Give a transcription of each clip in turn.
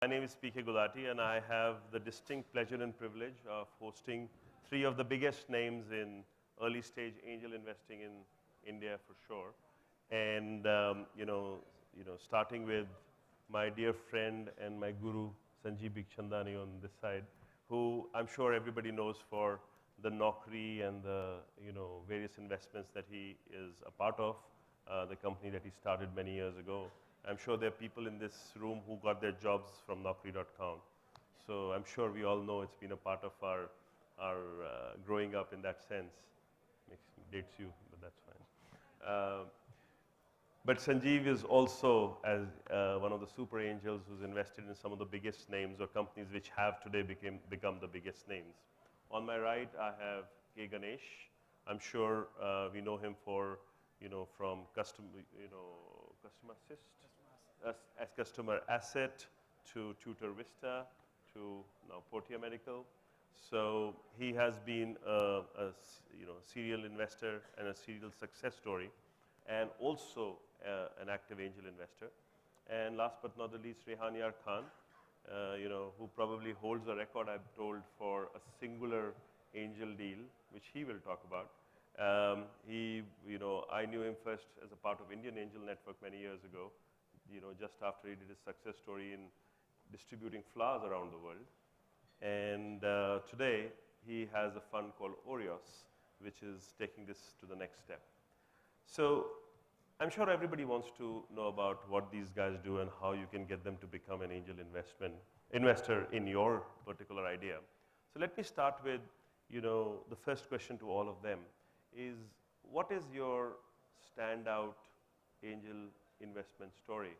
My name is PK Gulati, and I have the distinct pleasure and privilege of hosting three of the biggest names in early stage angel investing in India for sure. And starting with my dear friend and my guru, Sanjeev Bikchandani on this side, who I'm sure everybody knows for the Naukri and the various investments that he is a part of, the company that he started many years ago. I'm sure there are people in this room who got their jobs from Naukri.com. So I'm sure we all know it's been a part of our growing up in that sense. Dates you, but that's fine. But Sanjeev is also as one of the super angels who's invested in some of the biggest names or companies which have today become the biggest names. On my right, I have Ganesh. I'm sure we know him for from customer assist, as customer asset to Tutor Vista to now Portea Medical. So he has been a serial investor and a serial success story, and also an active angel investor. And last but not the least, Rehan Yar Khan, who probably holds a record, I'm told, for a singular angel deal, which he will talk about. I knew him first as a part of Indian Angel Network many years ago, just after he did his success story in distributing flowers around the world. And today, he has a fund called Oreos, which is taking this to the next step. So I'm sure everybody wants to know about what these guys do and how you can get them to become an angel investor in your particular idea. So let me start with, the first question to all of them is, what is your standout angel investment story?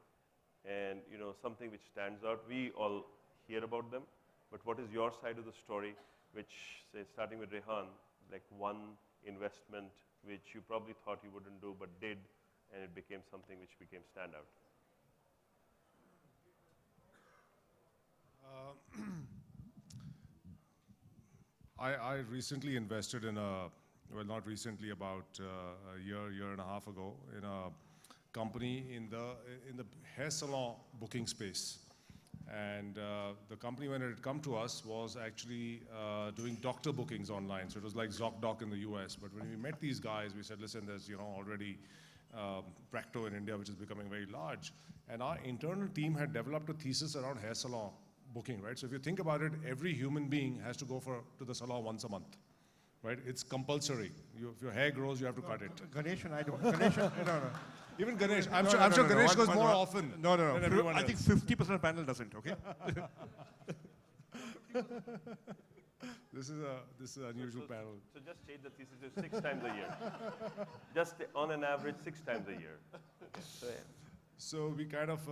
And something which stands out. We all hear about them, but what is your side of the story, which, say, starting with Rehan, like one investment which you probably thought you wouldn't do but did, and it became something which became standout? I recently invested in not recently, about a year and a half ago, in a company in the hair salon booking space. And the company, when it had come to us, was actually doing doctor bookings online. So it was like ZocDoc in the US. But when we met these guys, we said, listen, there's already Practo in India, which is becoming very large. And our internal team had developed a thesis around hair salon booking, right? So if you think about it, every human being has to go to the salon once a month, right? It's compulsory. If your hair grows, you have to cut it. Ganesh and I don't. Ganesh, no. Even Ganesh. I'm sure Ganesh goes more often. No. I think 50% of panel doesn't, okay? This is an unusual panel. So just change the thesis to 6 times a year. Just on an average 6 times a year. So, yeah. So we kind of,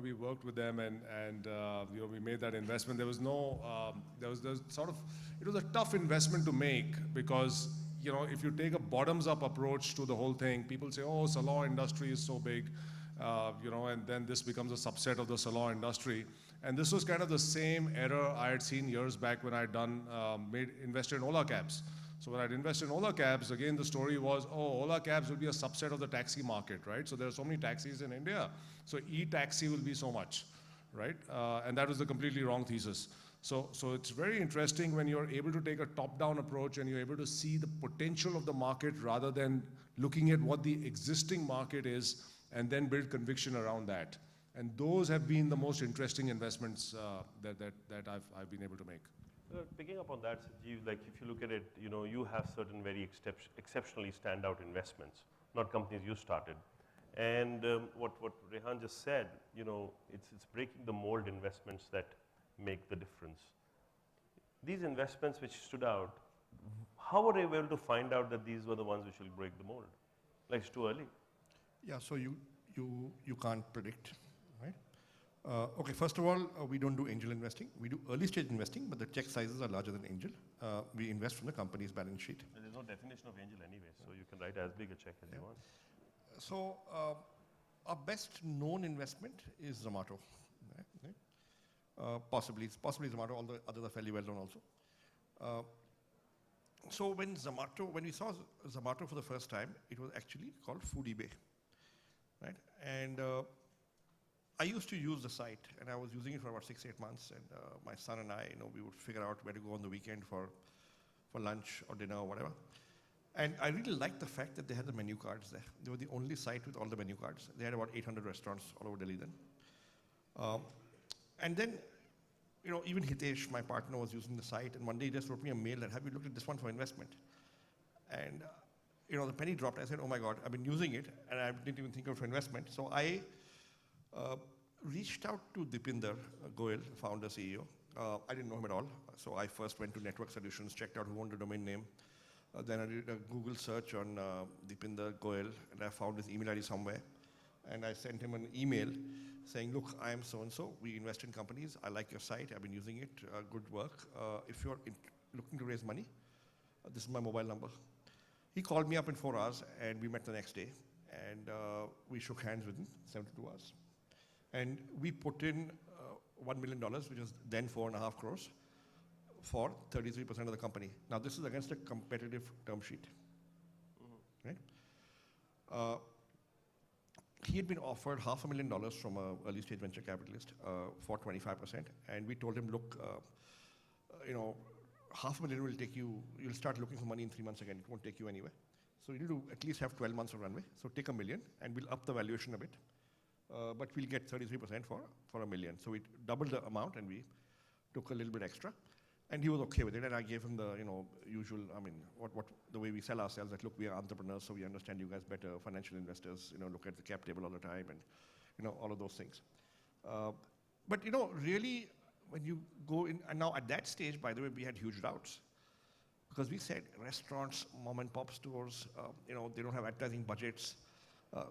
we worked with them and we made that investment. There was it was a tough investment to make because, if you take a bottoms-up approach to the whole thing, people say, oh, salon industry is so big, and then this becomes a subset of the salon industry. And this was kind of the same error I had seen years back when I had invested in Ola Cabs. So when I'd invested in Ola Cabs, again, the story was, Ola Cabs will be a subset of the taxi market, right? So there are so many taxis in India. So e-taxi will be so much, right? And that was the completely wrong thesis. So it's very interesting when you're able to take a top-down approach and you're able to see the potential of the market rather than looking at what the existing market is and then build conviction around that. And those have been the most interesting investments that I've been able to make. Picking up on that, Sanjeev, like if you look at it, you have certain very exceptionally standout investments, not companies you started. And what Rehan just said, it's breaking the mold investments that make the difference. These investments which stood out, how were you able to find out that these were the ones which will break the mold? Like, it's too early. Yeah, so you can't predict, right? Okay, first of all, we don't do angel investing. We do early stage investing, but the check sizes are larger than angel. We invest from the company's balance sheet. There's no definition of angel anyway, so you can write as big a check as you want. So our best known investment is Zomato. Right? Possibly Zomato, all the others are fairly well known also. So when we saw Zomato for the first time, it was actually called Food eBay, right? And I used to use the site, and I was using it for about 6, 8 months, and my son and I, we would figure out where to go on the weekend for lunch or dinner or whatever. And I really liked the fact that they had the menu cards there. They were the only site with all the menu cards. They had about 800 restaurants all over Delhi then. And then, even Hitesh, my partner, was using the site, and one day he just wrote me a mail that, have you looked at this one for investment? And, the penny dropped. I said, oh my God, I've been using it, and I didn't even think of it for investment. So I reached out to Dipinder Goyal, founder, CEO. I didn't know him at all. So I first went to Network Solutions, checked out who owned the domain name. Then I did a Google search on Dipinder Goyal, and I found his email ID somewhere. And I sent him an email saying, look, I am so-and-so. We invest in companies. I like your site. I've been using it. Good work. If you're looking to raise money, this is my mobile number. He called me up in 4 hours, and we met the next day. And we shook hands within 72 hours. And we put in $1 million, which was then 4.5 crores, for 33% of the company. Now, this is against a competitive term sheet. Right? He had been offered $500,000 from an early stage venture capitalist for 25%. And we told him, look, $500,000 will take you, you'll start looking for money in 3 months again. It won't take you anywhere. So you need to at least have 12 months of runway. So take $1 million, and we'll up the valuation a bit. But we'll get 33% for $1 million. So we doubled the amount, and we took a little bit extra. And he was okay with it, and I gave him the usual, the way we sell ourselves, that look, we are entrepreneurs, so we understand you guys better, financial investors, look at the cap table all the time, and all of those things. But really, when you go in, and now at that stage, by the way, we had huge doubts. Because we said restaurants, mom and pop stores, they don't have advertising budgets.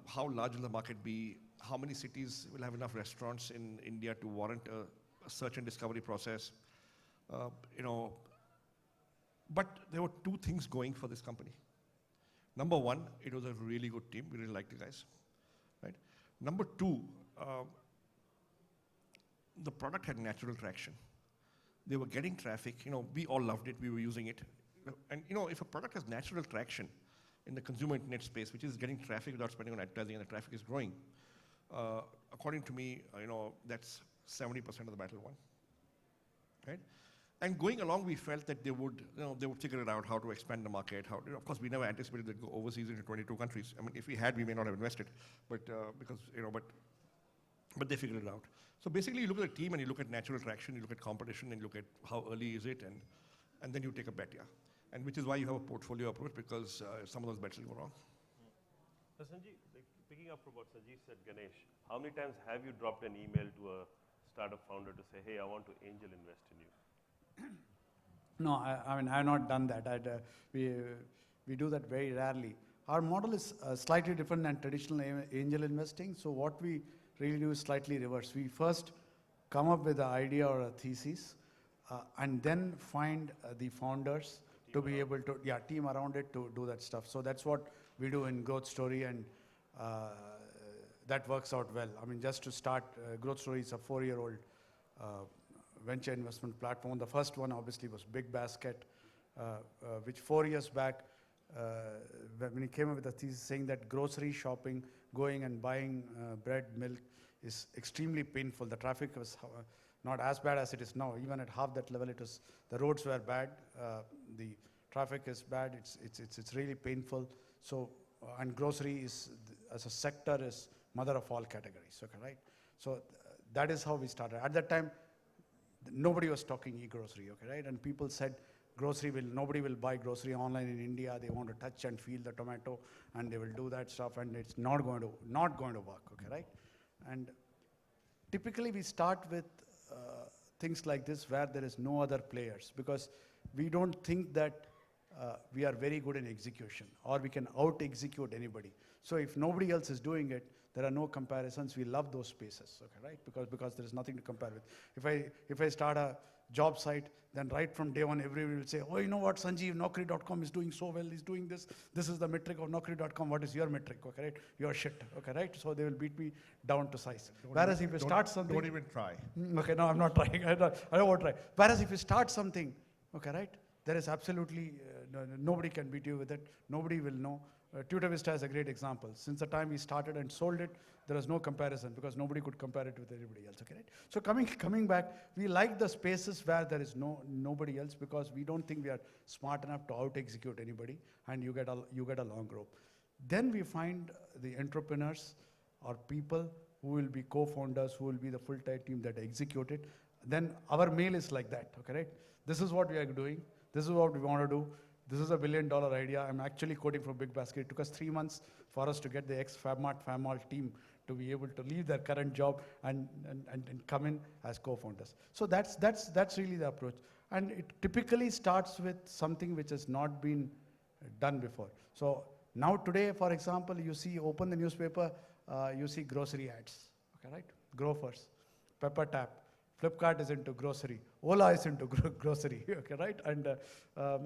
How large will the market be? How many cities will have enough restaurants in India to warrant a search and discovery process? But there were 2 things going for this company. Number one, it was a really good team. We really liked the guys. Right? Number 2, the product had natural traction. They were getting traffic. We all loved it. We were using it. And if a product has natural traction in the consumer internet space, which is getting traffic without spending on advertising, and the traffic is growing, according to me, that's 70% of the battle won. Right? And going along, we felt that they would figure it out how to expand the market. Of course, we never anticipated they'd go overseas into 22 countries. I mean, if we had, we may not have invested, but but they figured it out. So basically, you look at the team and you look at natural traction, you look at competition, and you look at how early is it, and then you take a bet, yeah. And which is why you have a portfolio approach, because some of those bets will go wrong. So Sanjeev, picking up from what Sanjeev said, Ganesh, how many times have you dropped an email to a startup founder to say, hey, I want to angel invest in you? No, I mean, I have not done that. We do that very rarely. Our model is slightly different than traditional angel investing. So what we really do is slightly reverse. We first come up with an idea or a thesis, and then find the founders to be able to, team around it to do that stuff. So that's what we do in Growth Story, and that works out well. I mean, just to start, Growth Story is a 4-year-old venture investment platform. The first one obviously was Big Basket, which 4 years back, when he came up with a thesis saying that grocery shopping, going and buying bread, milk, is extremely painful. The traffic was not as bad as it is now. Even at half that level, the roads were bad, the traffic is bad. It's really painful. So, and grocery is, as a sector, is mother of all categories. Okay, right? So that is how we started. At that time, nobody was talking e-grocery, okay, right? And people said nobody will buy grocery online in India. They want to touch and feel the tomato, and they will do that stuff, and it's not going to work, okay, right? And typically we start with things like this where there is no other players, because we don't think that we are very good in execution, or we can out-execute anybody. So if nobody else is doing it, there are no comparisons. We love those spaces, okay, right? Because there is nothing to compare with. If I start a job site, then right from day one, everybody will say, oh, you know what, Sanjeev, Naukri.com is doing so well, he's doing this. This is the metric of Naukri.com. What is your metric, okay, right? Your shit, okay, right? So they will beat me down to size. Whereas if you start something... Don't even try. Okay, no, I'm not trying. I don't want to try. Whereas if you start something, okay, right? There is absolutely, nobody can beat you with it. Nobody will know. Tutor Vista is a great example. Since the time we started and sold it, there was no comparison because nobody could compare it with anybody else. Okay, right? So coming back, we like the spaces where there is nobody else because we don't think we are smart enough to out-execute anybody, and you get a long rope. Then we find the entrepreneurs or people who will be co-founders, who will be the full-time team that execute it. Then our mail is like that. Okay, right? This is what we are doing. This is what we want to do. This is a $1 billion idea. I'm actually coding from Big Basket. It took us 3 months for us to get the ex-FabMart team to be able to leave their current job and come in as co-founders. So that's really the approach. And it typically starts with something which has not been done before. So now today, for example, you see, open the newspaper, you see grocery ads, okay, right? Grofers, Pepper Tap, Flipkart is into grocery, Ola is into grocery, okay, right? And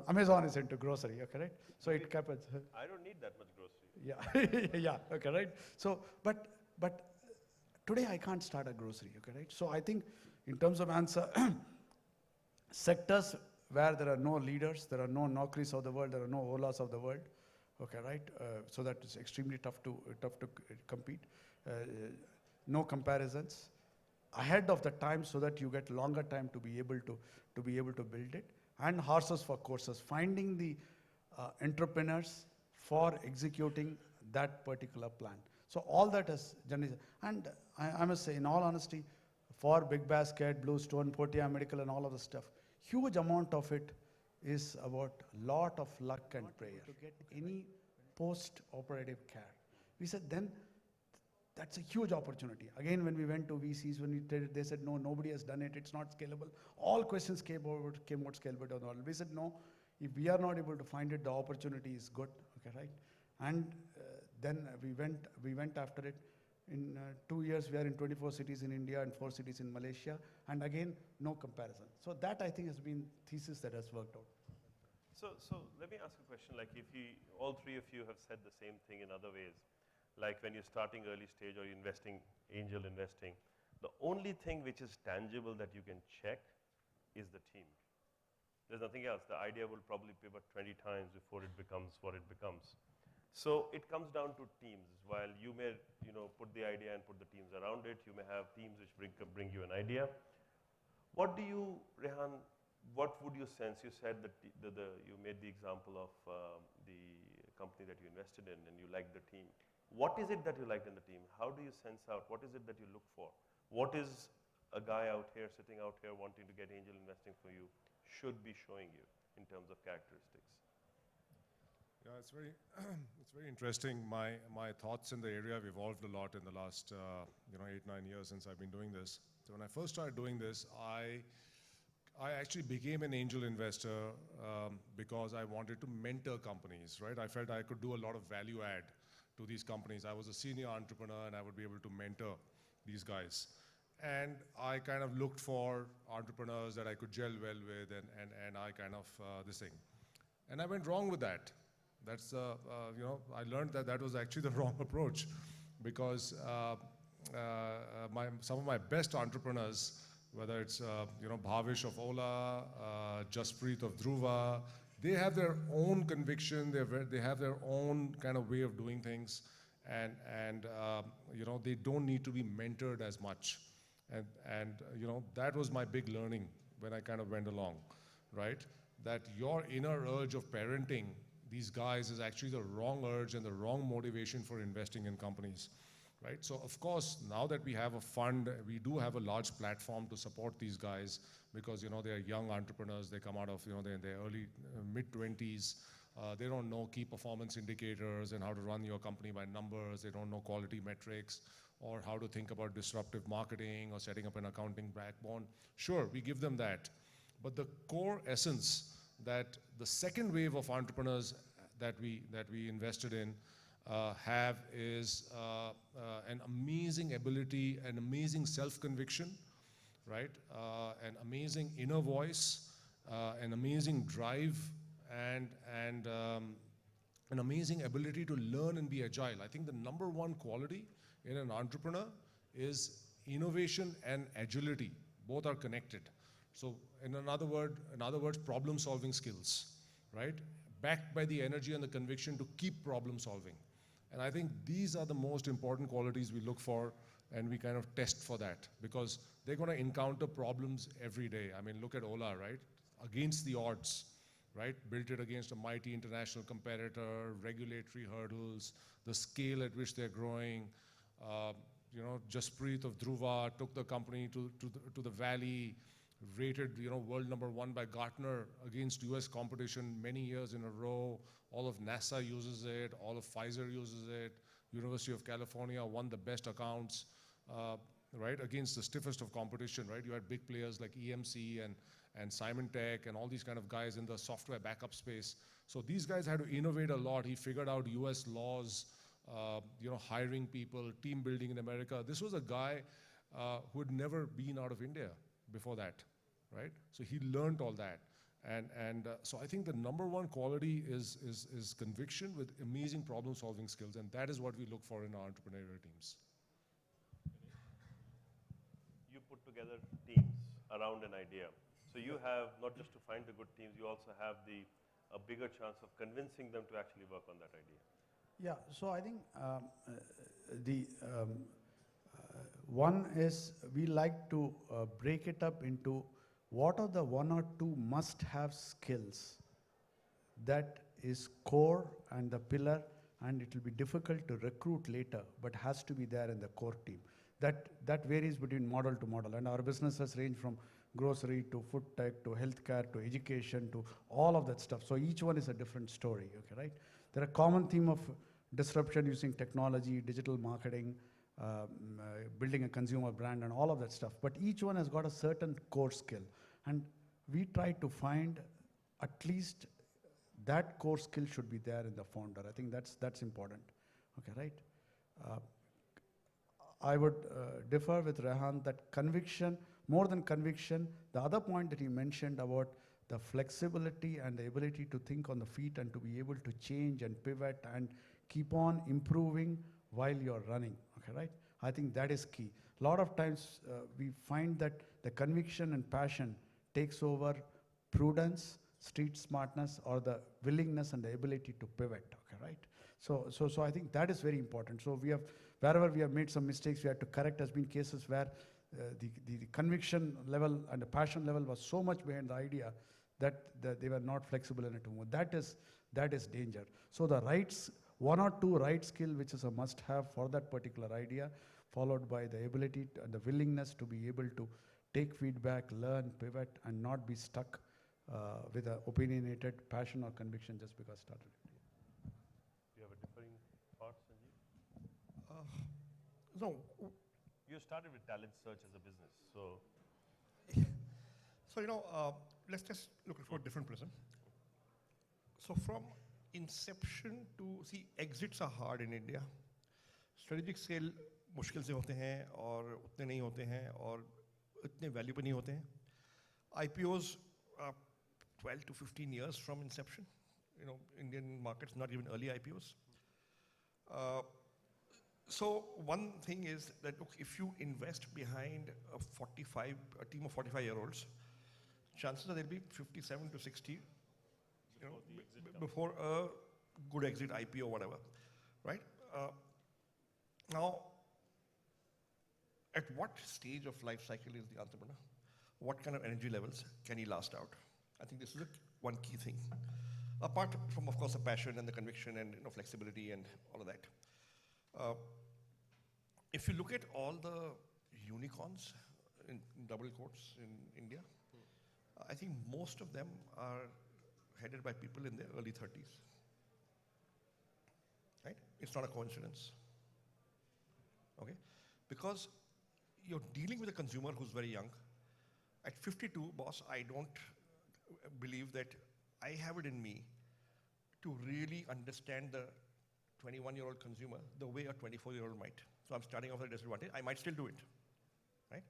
Amazon is into grocery, okay, right? So it happens. I don't need that much grocery. Yeah, yeah, okay, right? So, but today I can't start a grocery, okay, right? So I think in terms of answer, sectors where there are no leaders, there are no Naukris of the world, there are no Olas of the world, okay, right? So that is extremely tough to compete. No comparisons. Ahead of the time so that you get longer time to be able to build it, and horses for courses, finding the entrepreneurs for executing that particular plan. So all that is generally, and I must say, in all honesty, for Big Basket, Bluestone, Portea Medical and all of the stuff, huge amount of it is about lot of luck and prayer to get any post-operative care. We said then, that's a huge opportunity. Again, when we went to VCs, when we did it, they said, no, nobody has done it, it's not scalable. All questions came out scalable or not. We said, no, if we are not able to find it, the opportunity is good, okay, right? And then we went after it. In 2 years, we are in 24 cities in India and 4 cities in Malaysia, and again, no comparison. So that, I think, has been thesis that has worked out. So let me ask a question, like if all three of you have said the same thing in other ways, like when you're starting early stage or you're investing, angel investing, the only thing which is tangible that you can check is the team. There's nothing else. The idea will probably pivot 20 times before it becomes what it becomes. So it comes down to teams. While you may put the idea and put the teams around it, you may have teams which bring you an idea. What do you, Rehan, what would you sense? You said that you made the example of the company that you invested in and you liked the team. What is it that you liked in the team? How do you sense out? What is it that you look for? What is a guy out here, sitting out here wanting to get angel investing for you should be showing you in terms of characteristics? Yeah, it's very interesting. My thoughts in the area have evolved a lot in the last 8-9 years since I've been doing this. So when I first started doing this, I actually became an angel investor because I wanted to mentor companies, right? I felt I could do a lot of value add to these companies. I was a senior entrepreneur and I would be able to mentor these guys. And I kind of looked for entrepreneurs that I could gel well with and I kind of this thing. And I went wrong with that. That's, I learned that was actually the wrong approach because some of my best entrepreneurs, whether it's, Bhavish of Ola, Jaspreet of Dhruva, they have their own conviction, they have their own kind of way of doing things, and they don't need to be mentored as much. And that was my big learning when I kind of went along, right? That your inner urge of parenting these guys is actually the wrong urge and the wrong motivation for investing in companies, right? So of course, now that we have a fund, we do have a large platform to support these guys because, they're young entrepreneurs. They come out of, they're in their early, mid-20s. They don't know key performance indicators and how to run your company by numbers. They don't know quality metrics or how to think about disruptive marketing or setting up an accounting backbone. Sure, we give them that. But the core essence that the second wave of entrepreneurs that we invested in have is an amazing ability, an amazing self-conviction, right? An amazing inner voice, an amazing drive, and an amazing ability to learn and be agile. I think the number one quality in an entrepreneur is innovation and agility. Both are connected. So in other words, problem-solving skills, right? backed by the energy and the conviction to keep problem solving. And I think these are the most important qualities we look for, and we kind of test for that, because they're going to encounter problems every day. I mean, look at Ola, right? Against the odds, right? Built it against a mighty international competitor, regulatory hurdles, the scale at which they're growing. You know, Jaspreet of Dhruva took the company to the valley, rated, you know, world #1 by Gartner against US competition many years in a row. All of NASA uses it, all of Pfizer uses it. University of California won the best accounts, right, against the stiffest of competition, right? You had big players like EMC and Symantec and all these kind of guys in the software backup space. So these guys had to innovate a lot. He figured out US laws, you know, hiring people, team building in America. This was a guy who had never been out of India before that, right? So he learned all that. And so I think the #1 quality is conviction with amazing problem solving skills, and that is what we look for in our entrepreneurial teams. You put together teams around an idea. So you have not just to find the good teams, you also have a bigger chance of convincing them to actually work on that idea. Yeah, so I think one is we like to break it up into what are the 1 or 2 must-have skills that is core and the pillar, and it will be difficult to recruit later, but has to be there in the core team. That varies between model to model, and our businesses range from grocery to food tech to healthcare to education to all of that stuff. So each one is a different story, okay, right? There are common theme of disruption using technology, digital marketing, building a consumer brand and all of that stuff. But each one has got a certain core skill. And we try to find at least that core skill should be there in the founder. I think that's important, okay, right? I would differ with Rehan that conviction, more than conviction, the other point that he mentioned about the flexibility and the ability to think on the feet and to be able to change and pivot and keep on improving while you're running, okay, right? I think that is key. A lot of times we find that the conviction and passion takes over prudence, street smartness, or the willingness and the ability to pivot, okay, right? So I think that is very important. So wherever we have made some mistakes, we had to correct. There's been cases where the conviction level and the passion level was so much behind the idea that they were not flexible enough to move. That is danger. So the 1 or 2 right skill, which is a must-have for that particular idea, followed by the ability and the willingness to be able to take feedback, learn, pivot, and not be stuck with an opinionated passion or conviction just because started. Do you have a differing thought, Sanjeev? No. You started with talent search as a business, so. So, you know, let's just look at it for a different prism. So from inception to, see, exits are hard in India. Strategic sale मुश्किल से होते हैं और उतने नहीं होते हैं और इतने वैल्यू पे नहीं होते हैं. IPOs are 12 to 15 years from inception. You know, Indian markets, not even early IPOs. So one thing is that, look, if you invest behind a team of 45-year-olds, chances are they'll be 57 to 60, you know, before a good exit IPO or whatever, right? Now, at what stage of life cycle is the entrepreneur? What kind of energy levels can he last out? I think this is one key thing. Apart from, of course, the passion and the conviction and, you know, flexibility and all of that. If you look at all the unicorns, in double quotes, in India, I think most of them are headed by people in their early 30s. Right? It's not a coincidence. Okay? Because you're dealing with a consumer who's very young. At 52, boss, I don't believe that I have it in me to really understand the 21-year-old consumer the way a 24-year-old might. So I'm starting off at a disadvantage. I might still do it, right?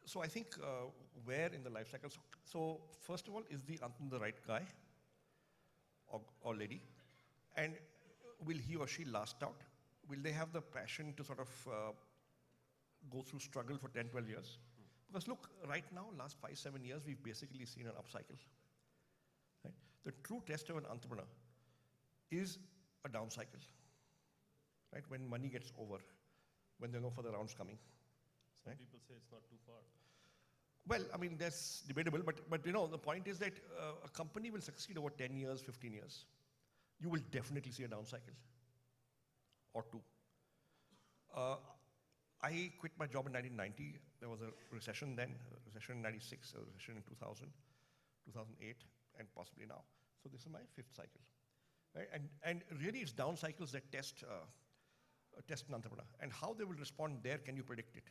So I think where in the life cycle, so first of all, is the right guy or lady? And will he or she last out? Will they have the passion to sort of go through struggle for 10, 12 years? Because look, right now, last 5, 7 years, we've basically seen an upcycle. Right? The true test of an entrepreneur is a down cycle, right? When money gets over, when there are no further rounds coming. Some Right. people say it's not too far. Well, I mean, that's debatable, but you know, the point is that a company will succeed over 10 years, 15 years. You will definitely see a down cycle or two. I quit my job in 1990. There was a recession then, a recession in 96, a recession in 2000, 2008, and possibly now. So this is my fifth cycle. Right? And really it's down cycles that test an entrepreneur. And how they will respond there, can you predict it?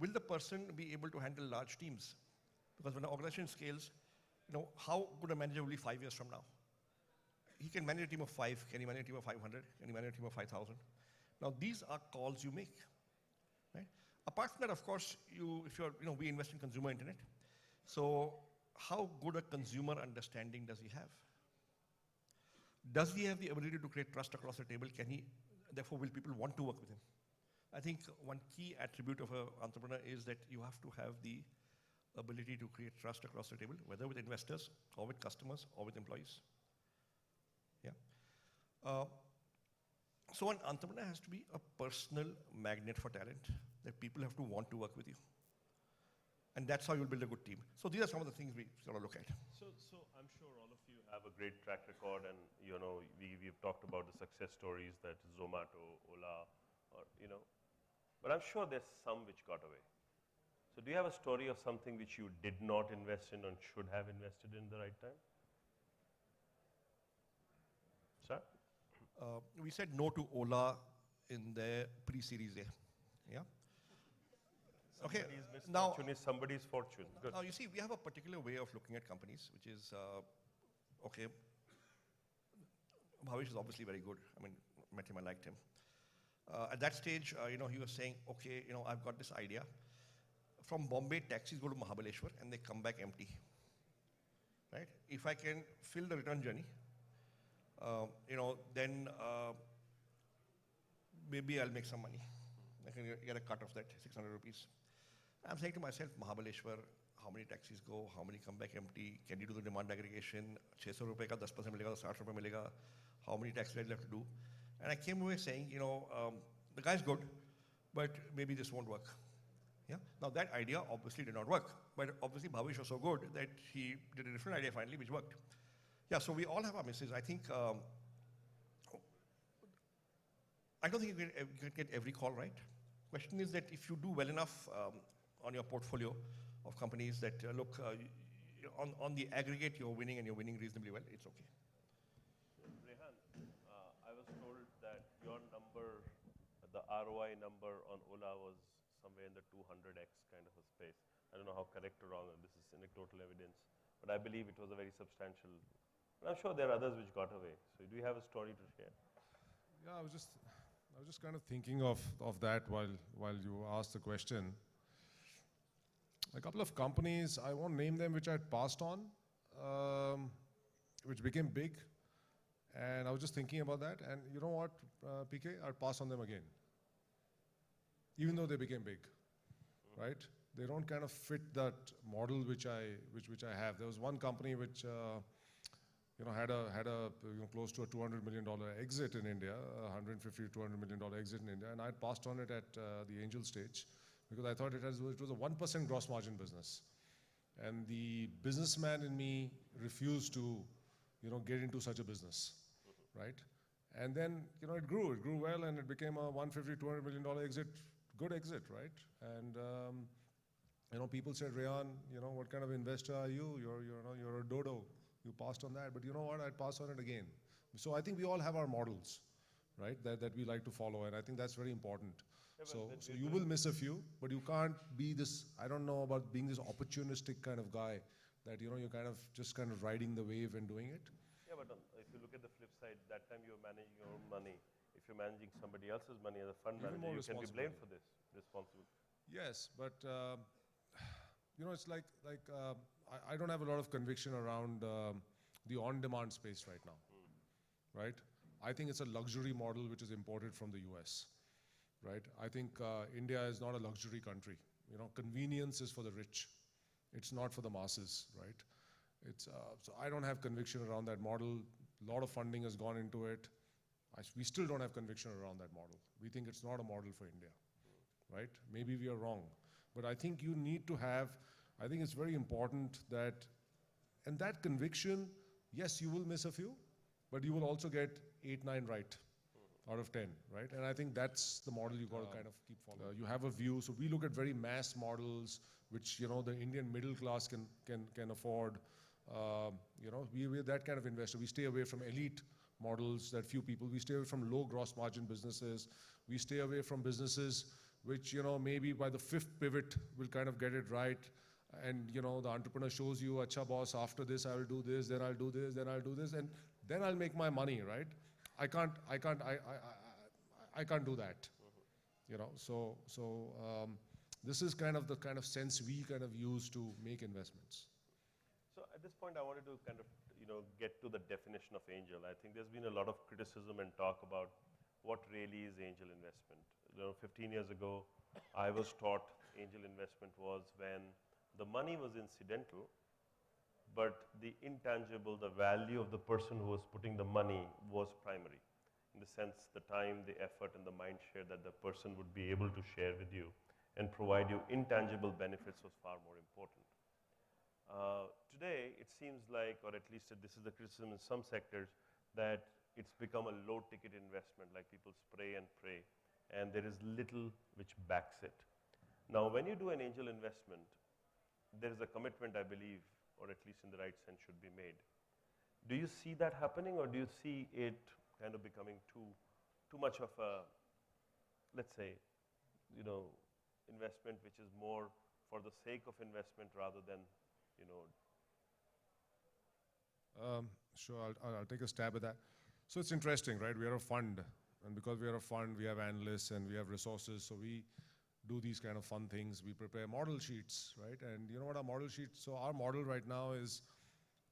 Will the person be able to handle large teams? Because when an organization scales, you know, how good a manager will be 5 years from now? He can manage a team of 5, can he manage a team of 500, can he manage a team of 5,000? Now these are calls you make, right? Apart from that, of course, we invest in consumer internet. So how good a consumer understanding does he have? Does he have the ability to create trust across the table? Therefore, will people want to work with him? I think one key attribute of an entrepreneur is that you have to have the ability to create trust across the table, whether with investors or with customers or with employees. Yeah. So an entrepreneur has to be a personal magnet for talent, that people have to want to work with you. And that's how you'll build a good team. So these are some of the things we sort of look at. So I'm sure all of you have a great track record, and you know we've talked about the success stories that Zomato, Ola, or but I'm sure there's some which got away. So do you have a story of something which you did not invest in and should have invested in the right time? Sir? We said no to Ola in their pre-series A. Yeah. Okay. Somebody's Now, misfortune is somebody's fortune. Good. now you see, we have a particular way of looking at companies, which is okay. Bhavish is obviously very good. I mean, met him, I liked him. At that stage, he was saying, okay, I've got this idea. From Bombay, taxis go to Mahabaleshwar and they come back empty. Right? If I can fill the return journey, then maybe I'll make some money. I can get a cut of that, 600 rupees. I'm saying to myself, Mahabaleshwar, how many taxis go, how many come back empty, can you do the demand aggregation, 600 rupees ka 10% milega, 60 rupees milega, how many taxis I'll have to do. And I came away saying, the guy's good, but maybe this won't work. Yeah. Now that idea obviously did not work, but obviously Bhavish was so good that he did a different idea finally, which worked. Yeah, so we all have our misses. I think, I don't think you can get every call right. Question is that if you do well enough on your portfolio of companies that look, on the aggregate you're winning and you're winning reasonably well, it's okay. Rehan, I was told that your number, the ROI number on Ola was somewhere in the 200x kind of a space. I don't know how correct or wrong, this is anecdotal evidence, but I believe it was a very substantial. And I'm sure there are others which got away. So do you have a story to share? Yeah, I was just kind of thinking of that while you asked the question. A couple of companies, I won't name them, which I had passed on, which became big. And I was just thinking about that. And you know what, PK, I'd pass on them again. Even though they became big, right? They don't kind of fit that model which I have. There was one company which had a close to a $200 million exit in India, $150 to $200 million exit in India, and I passed on it at the angel stage because I thought it was a 1% gross margin business, and the businessman in me refused to, get into such a business, right? And then it grew well, and it became a $150 $200 million exit, good exit, right? And people said, Rehan, what kind of investor are you? You're a dodo. You passed on that, but you know what? I'd pass on it again. So I think we all have our models, right? That we like to follow, and I think that's very important. Yeah, so you will miss a few, but you can't be this. I don't know about being this opportunistic kind of guy that you're kind of riding the wave and doing it. Yeah, but if you look at the flip side, that time you're managing your own money. If you're managing somebody else's money as a fund manager, you can be blamed for this. Responsible. Yes, but it's like I don't have a lot of conviction around the on-demand space right now, right? I think it's a luxury model which is imported from the US, right? I think India is not a luxury country. Convenience is for the rich. It's not for the masses, right? So I don't have conviction around that model. A lot of funding has gone into it. We still don't have conviction around that model. We think it's not a model for India, right? Maybe we are wrong. But I think you need to have, I think it's very important that, and that conviction, yes, you will miss a few, but you will also get 8, 9 right out of 10, right? And I think that's the model you got to kind of keep following. You have a view, so we look at very mass models, which, you know, the Indian middle class can afford. You know, we're that kind of investor. We stay away from elite models that few people, we stay away from low gross margin businesses. We stay away from businesses which, you know, maybe by the 5th pivot will kind of get it right. And, you know, the entrepreneur shows you, acha boss, after this I will do this, then I'll do this, then I'll do this, and then I'll make my money, right? I can't do that, you know. So this is kind of the kind of sense we kind of use to make investments. So at this point, I wanted to kind of, you know, get to the definition of angel. I think there's been a lot of criticism and talk about what really is angel investment. You know, 15 years ago, I was taught angel investment was when the money was incidental, but the intangible, the value of the person who was putting the money was primary. In the sense, the time, the effort, and the mind share that the person would be able to share with you and provide you intangible benefits was far more important. Today, it seems like, or at least this is the criticism in some sectors, that it's become a low-ticket investment, like people spray and pray, and there is little which backs it. Now, when you do an angel investment, there is a commitment, I believe, or at least in the right sense, should be made. Do you see that happening, or do you see it kind of becoming too much of a, let's say, you know, investment which is more for the sake of investment rather than, you know? Sure, I'll take a stab at that. So it's interesting, right? We are a fund, and because we are a fund, we have analysts and we have resources, so we do these kind of fun things. We prepare model sheets, right? And you know what our model sheets, so our model right now is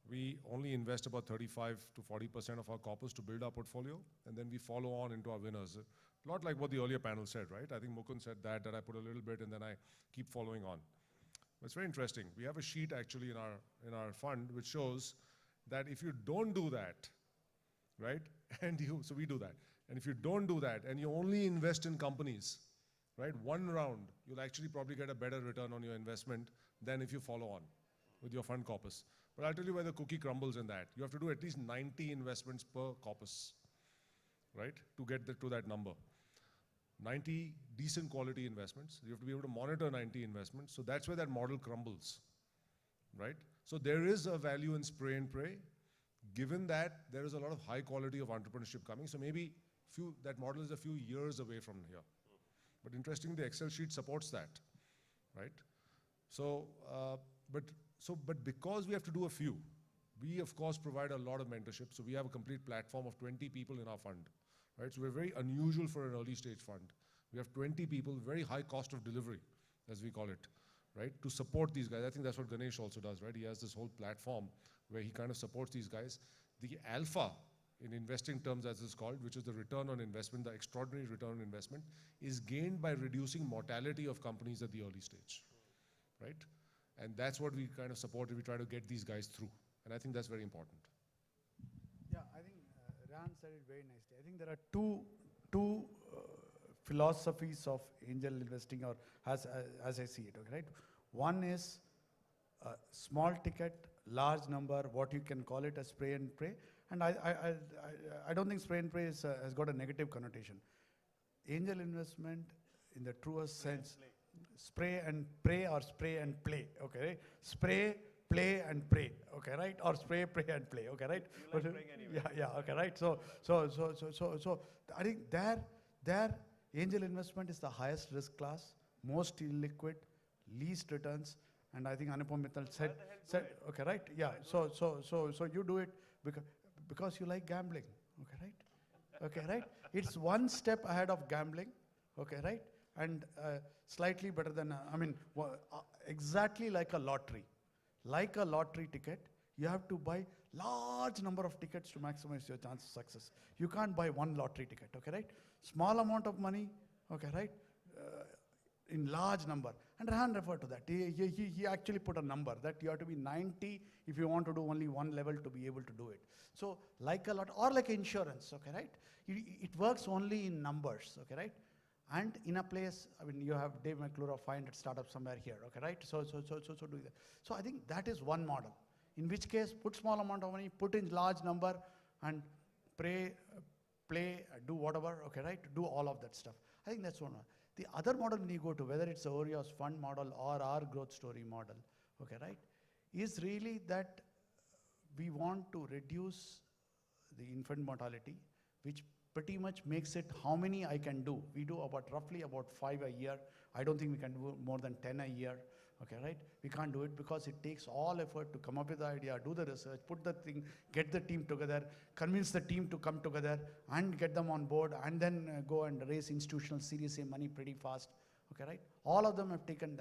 we only invest about 35 to 40% of our corpus to build our portfolio, and then we follow on into our winners. A lot like what the earlier panel said, right? I think Mukund said that I put a little bit and then I keep following on. But it's very interesting. We have a sheet actually in our fund which shows that if you don't do that, right? So we do that. And if you don't do that and you only invest in companies, right? One round, you'll actually probably get a better return on your investment than if you follow on with your fund corpus. But I'll tell you where the cookie crumbles in that. You have to do at least 90 investments per corpus, right? To get to that number. 90 decent quality investments. You have to be able to monitor 90 investments. So that's where that model crumbles, right? So there is a value in spray and pray, given that there is a lot of high quality of entrepreneurship coming. So maybe that model is a few years away from here. But interestingly, the Excel sheet supports that, right? So, but because we have to do a few, we of course provide a lot of mentorship. So we have a complete platform of 20 people in our fund, right? So we're very unusual for an early stage fund. We have 20 people, very high cost of delivery, as we call it, right? To support these guys. I think that's what Ganesh also does, right? He has this whole platform where he kind of supports these guys. The alpha in investing terms, as it's called, which is the return on investment, the extraordinary return on investment, is gained by reducing mortality of companies at the early stage, right? And that's what we kind of support. We try to get these guys through. And I think that's very important. Yeah, I think Ran said it very nicely. I think there are two philosophies of angel investing, or as I see it, okay, right? One is small ticket, large number, what you can call it as spray and pray. And I don't think spray and pray has got a negative connotation. Angel investment, in the truest sense, spray and pray or spray and play, okay, right? Spray, play and pray, okay, right? Or spray, pray and play, okay, right? You like praying anyway. Yeah, okay, right? So I think there angel investment is the highest risk class, most illiquid, least returns, and I think Anupam Mittal said, okay, right? Yeah, so you do it because you like gambling, okay, right? Okay, right? It's one step ahead of gambling, okay, right? And slightly better than, exactly like a lottery. Like a lottery ticket, you have to buy large number of tickets to maximize your chance of success. You can't buy one lottery ticket, okay, right? Small amount of money, okay, right? in large number. And Rehan referred to that. He actually put a number that you have to be 90 if you want to do only one level to be able to do it. So like a lot, or like insurance, okay, right? It works only in numbers, okay, right? And in a place, I mean, you have Dave McClure of 500 startups somewhere here, okay, right? So do that. So I think that is one model. In which case, put small amount of money, put in large number, and pray, play, do whatever, okay, right? Do all of that stuff. I think that's one. The other model when you go to, whether it's Oreos fund model or our growth story model, okay, right, is really that we want to reduce the infant mortality, which pretty much makes it how many I can do. We do roughly about 5 a year. I don't think we can do more than 10 a year. Okay, right? We can't do it because it takes all effort to come up with the idea, do the research, put the thing, get the team together, convince the team to come together and get them on board, and then go and raise institutional Series A money pretty fast. Okay, right? All of them have taken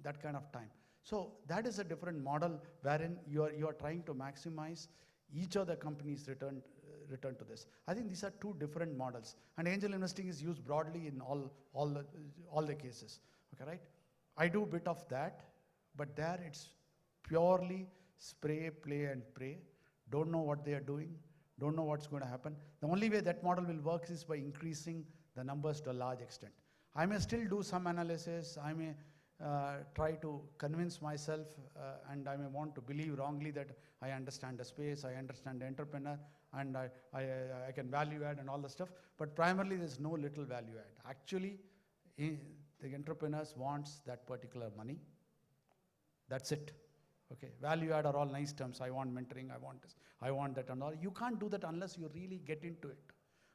that kind of time. So that is a different model wherein you are trying to maximize each of the company's return to this. I think these are two different models, and angel investing is used broadly in all the cases. Okay, right? I do a bit of that, but there it's purely spray, play, and pray. Don't know what they are doing, don't know what's going to happen. The only way that model will work is by increasing the numbers to a large extent. I may still do some analysis, I may try to convince myself, and I may want to believe wrongly that I understand the space, I understand the entrepreneur, and I can value add and all the stuff, but primarily there's no little value add. Actually, the entrepreneurs wants that particular money. That's it. Okay, value add are all nice terms. I want mentoring, I want this, I want that and all. You can't do that unless you really get into it.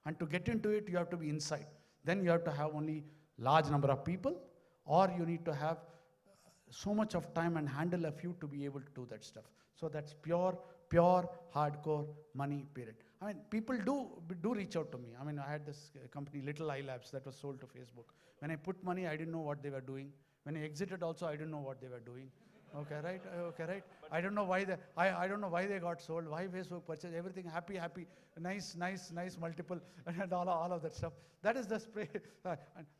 And to get into it, you have to be inside. Then you have to have only large number of people, or you need to have so much of time and handle a few to be able to do that stuff. So that's pure hardcore money period. I mean, people do reach out to me. I mean, I had this company, Little Eye Labs, that was sold to Facebook. When I put money, I didn't know what they were doing. When I exited also, I didn't know what they were doing. Okay, right? Okay, right? I don't know why I don't know why they got sold, why Facebook purchased, everything happy, nice multiple, and all of that stuff. That is the spray,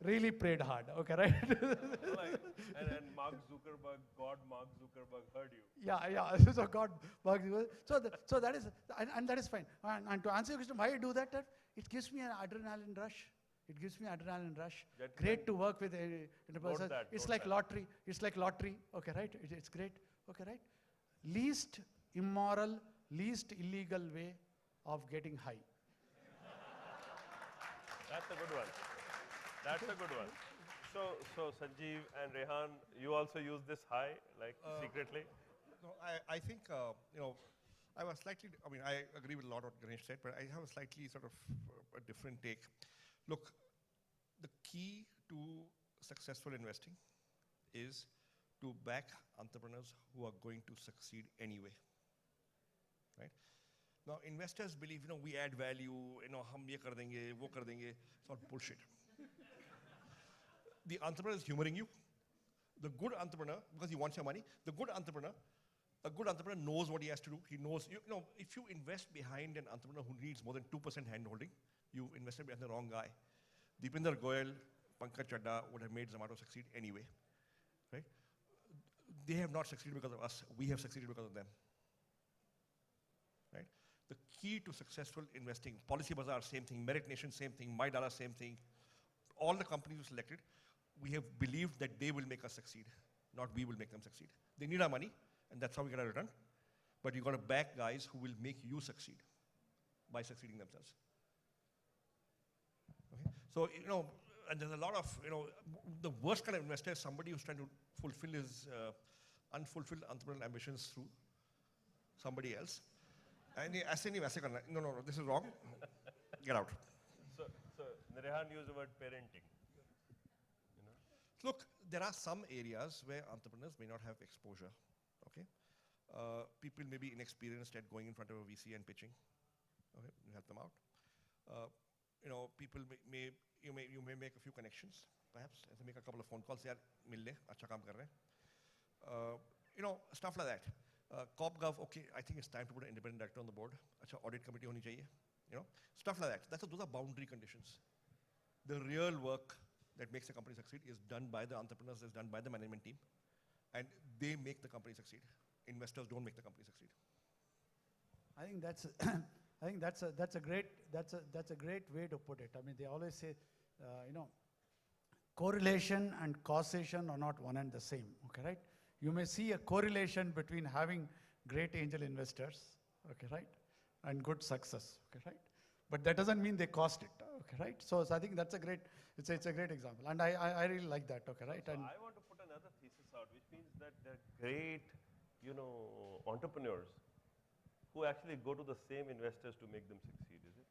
really prayed hard, okay, right? and Mark Zuckerberg heard you. Yeah, so God, so that is, and that is fine. And to answer your question, why I do that, it gives me an adrenaline rush. It gives me adrenaline rush. Great to work with a person. It's like lottery. It's like lottery. Okay, right? It's great. Okay, right? Least immoral, least illegal way of getting high. That's a good one. That's a good one. So Sanjeev and Rehan, you also use this high, like secretly? No, I think, I was slightly, I mean, I agree with a lot of what Ganesh said, but I have a slightly sort of a different take. Look, the key to successful investing is to back entrepreneurs who are going to succeed anyway, right? Now, investors believe, we add value, hum ye kar denge, wo kar denge. It's all bullshit. The entrepreneur is humoring you. The good entrepreneur, because he wants your money, a good entrepreneur knows what he has to do. He knows, if you invest behind an entrepreneur who needs more than 2% hand-holding, you invested behind the wrong guy. Deepinder Goyal, Pankaj Chadda would have made Zomato succeed anyway, right? They have not succeeded because of us. We have succeeded because of them, right? The key to successful investing, Policy Bazaar, same thing, Merit Nation, same thing, My Dollar, same thing. All the companies we selected, we have believed that they will make us succeed, not we will make them succeed. They need our money, and that's how we get a return. But you've got to back guys who will make you succeed by succeeding themselves. Okay? So, and there's a lot of, the worst kind of investor is somebody who's trying to fulfill his unfulfilled entrepreneurial ambitions through somebody else. And no, this is wrong. Get out. So Rehan used the word parenting. Look, there are some areas where entrepreneurs may not have exposure. Okay, people may be inexperienced at going in front of a VC and pitching. Okay, you help them out. People you may make a few connections, perhaps, and make a couple of phone calls. Yeah, mil le, acha kaam kar rahe. Stuff like that. Corp Gov, okay, I think it's time to put an independent director on the board. Acha, audit committee honi chahiye. Stuff like that. Those are boundary conditions. The real work that makes the company succeed is done by the entrepreneurs, is done by the management team, and they make the company succeed. Investors don't make the company succeed. I think that's I think that's a great way to put it. I mean, they always say, you know, correlation and causation are not one and the same. Okay, right? You may see a correlation between having great angel investors, okay, right, and good success, okay, right. But that doesn't mean they cost it, okay, right. So I think that's a great, it's a great example, and I really like that, okay, right. So And I want to put another thesis out, which means that they're great, entrepreneurs who actually go to the same investors to make them succeed, is it?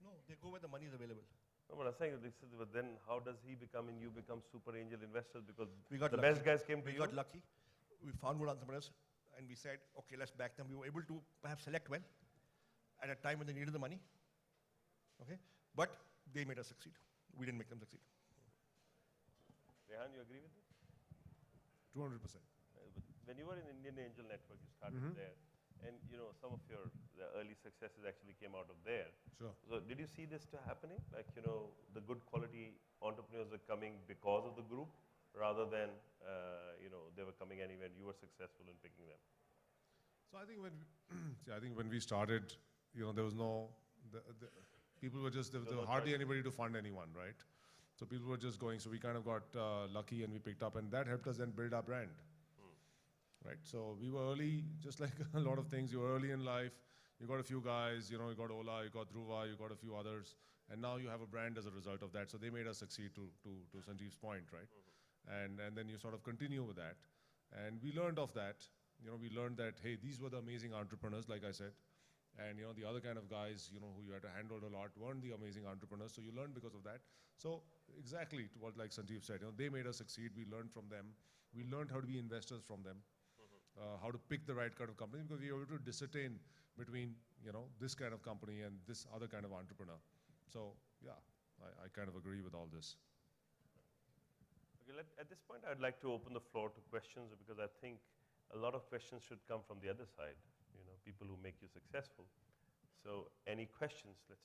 No, they go where the money is available. No, but I'm saying this is, but then how does he become and you become super angel investors? Because We got the lucky. best guys came to We you. got lucky. We found good entrepreneurs, and we said, okay, let's back them. We were able to perhaps select well at a time when they needed the money. Okay, but they made us succeed. We didn't make them succeed. Rehan, you agree with this? 200%. When you were in Indian Angel Network, you started there, and some of the early successes actually came out of there. Sure. So did you see this happening? Like the good quality entrepreneurs are coming because of the group, rather than they were coming anywhere and you were successful in picking them. So I think when we started, there was no, people were just, there was no hardly choice. anybody to fund anyone, right? So people were just going, so we kind of got lucky and we picked up, and that helped us then build our brand. Right, so we were early, just like a lot of things. You were early in life. You got a few guys. You got Ola, you got Dhruva, you got a few others, and now you have a brand as a result of that. So they made us succeed. To Sanjeev's point, right? And then you sort of continue with that, and we learned of that. We learned that hey, these were the amazing entrepreneurs, like I said, and the other kind of guys who you had to handle a lot weren't the amazing entrepreneurs. So you learned because of that. So exactly to what like Sanjeev said, they made us succeed. We learned from them. We learned how to be investors from them. How to pick the right kind of company, because we were able to discern between this kind of company and this other kind of entrepreneur. So yeah, I kind of agree with all this. Okay, at this point, I'd like to open the floor to questions, because I think a lot of questions should come from the other side. People who make you successful. So any questions? Let's